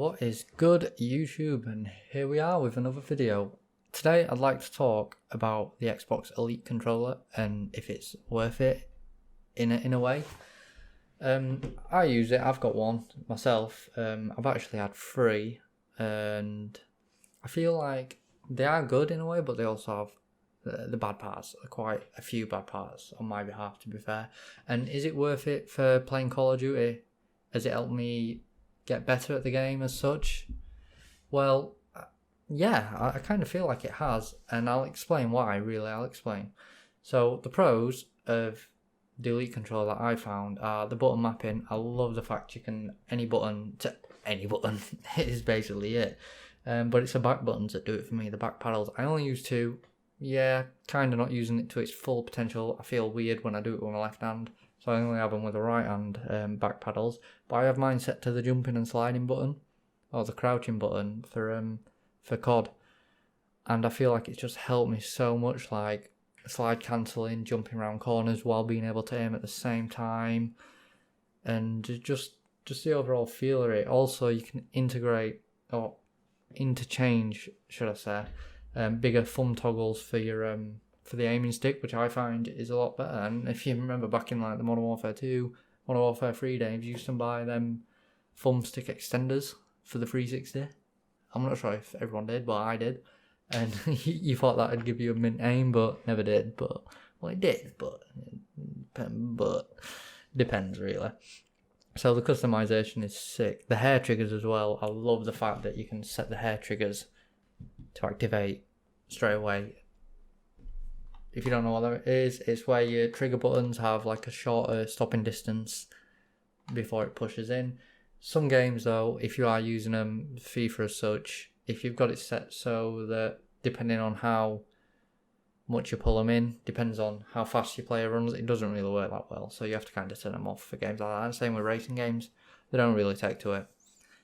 What is good, YouTube? And here we are with another video. Today I'd like to talk about the Xbox Elite controller and if it's worth it in a way. I use it. I've got one myself. I've actually had three, and I feel like they are good in a way, but they also have the bad parts. Quite a few bad parts on my behalf, to be fair. And is it worth it for playing Call of Duty? Has it helped me get better at the game as such? Well, yeah, I kind of feel like it has, and I'll explain why. I'll explain. So the pros of the Elite controller that I found are the button mapping. I love the fact you can any button to any button is basically it. But it's the back buttons that do it for me. The back paddles, I only use two. Yeah, kind of not using it to its full potential. I feel weird when I do it with my left hand, so I only have them with the right hand back paddles. But I have mine set to the jumping and sliding button, or the crouching button for COD, and I feel like it's just helped me so much, like slide cancelling, jumping around corners while being able to aim at the same time, and just the overall feel of it. Also, you can integrate or interchange, should I say, bigger thumb toggles for your for the aiming stick, which I find is a lot better. And if you remember back in like the Modern Warfare 2, Modern Warfare 3 days, you used to buy them thumbstick extenders for the 360. I'm not sure if everyone did, but I did. And you thought that would give you a mint aim, but never did. But well, it did, but depends really. So the customization is sick. The hair triggers as well. I love the fact that you can set the hair triggers to activate straight away. If you don't know what that is, it's where your trigger buttons have like a shorter stopping distance before it pushes in. Some games though, if you are using them, FIFA as such, if you've got it set so that depending on how much you pull them in, depends on how fast your player runs, it doesn't really work that well. So you have to kind of turn them off for games like that. And same with racing games, they don't really take to it.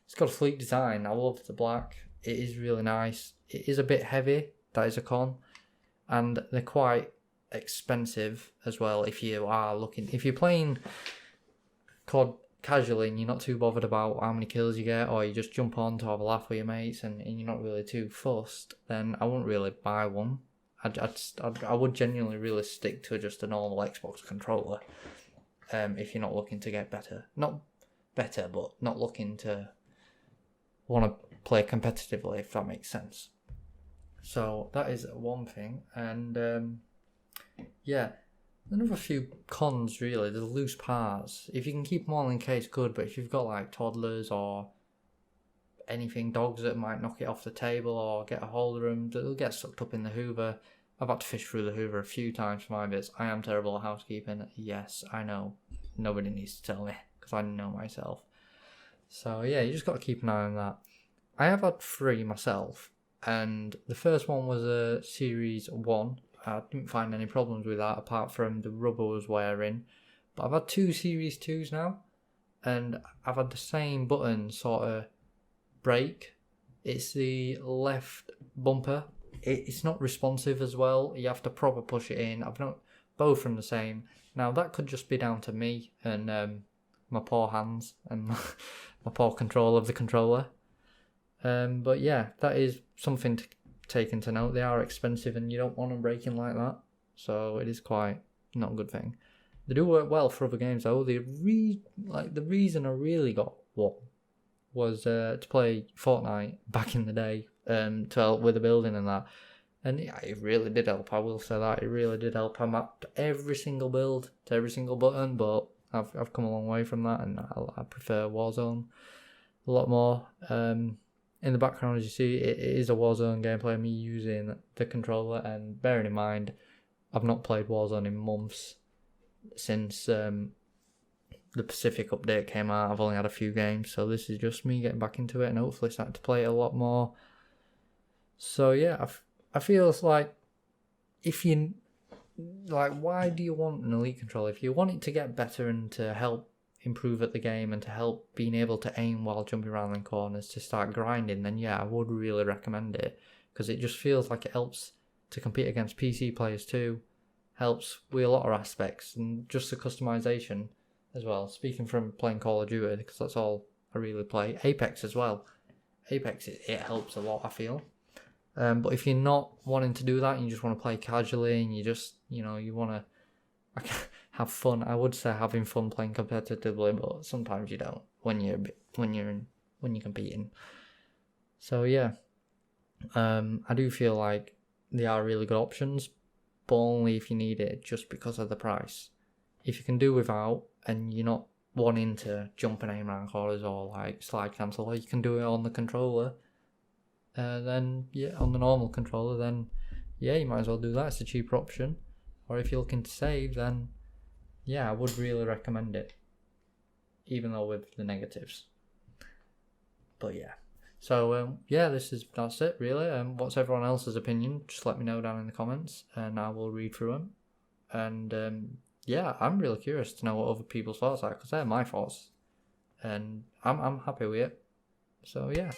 It's got a sleek design. I love the black. It is really nice. It is a bit heavy, that is a con. And they're quite expensive as well if you're playing COD casually and you're not too bothered about how many kills you get, or you just jump on to have a laugh with your mates and you're not really too fussed, then I wouldn't really buy one. I would genuinely really stick to just a normal Xbox controller if you're not looking to get better. Not better, but not looking to want to play competitively, if that makes sense. So that is one thing. And yeah, another few cons really, the loose parts. If you can keep them all in case, good, but if you've got like toddlers or anything, dogs that might knock it off the table or get a hold of them, they'll get sucked up in the Hoover. I've had to fish through the Hoover a few times for my bits. I am terrible at housekeeping. Yes, I know. Nobody needs to tell me, because I know myself. So yeah, you just got to keep an eye on that. I have had 3 myself, and the first one was a Series 1. I didn't find any problems with that apart from the rubber was wearing. But I've had 2 Series 2s now, and I've had the same button sort of break. It's the left bumper. It's not responsive as well. You have to proper push it in. I've not both from the same. Now that could just be down to me and my poor hands and my poor control of the controller. But yeah, that is something to take into note. They are expensive and you don't want them breaking like that. So it is quite not a good thing. They do work well for other games though. The reason I really got one was to play Fortnite back in the day, to help with the building and that. And yeah, it really did help, I will say that. It really did help. I mapped every single build to every single button, but I've come a long way from that, and I prefer Warzone a lot more. In the background, as you see, it is a Warzone gameplay, me using the controller, and bearing in mind, I've not played Warzone in months since the Pacific update came out. I've only had a few games, so this is just me getting back into it and hopefully starting to play it a lot more. So yeah, I feel it's like, why do you want an Elite controller? If you want it to get better and to help improve at the game and to help being able to aim while jumping around in corners, to start grinding, then yeah, I would really recommend it, because it just feels like it helps to compete against PC players too, helps with a lot of aspects, and just the customization as well. Speaking from playing Call of Duty, because that's all I really play. Apex as well. Apex, it helps a lot, I feel. But if you're not wanting to do that, and you just want to play casually, and you just, you know, you want to have fun. I would say having fun playing competitively, but sometimes you don't when you're competing. So yeah, I do feel like they are really good options, but only if you need it, just because of the price. If you can do without, and you're not wanting to jump and aim around corners or like slide cancel, or you can do it on the controller. Then yeah, on the normal controller, then yeah, you might as well do that. It's a cheaper option. Or if you're looking to save, then yeah, I would really recommend it, even though with the negatives. But yeah, so yeah, that's it really. What's everyone else's opinion? Just let me know down in the comments, and I will read through them. And yeah, I'm really curious to know what other people's thoughts are, because they're my thoughts, and I'm happy with it. So yeah.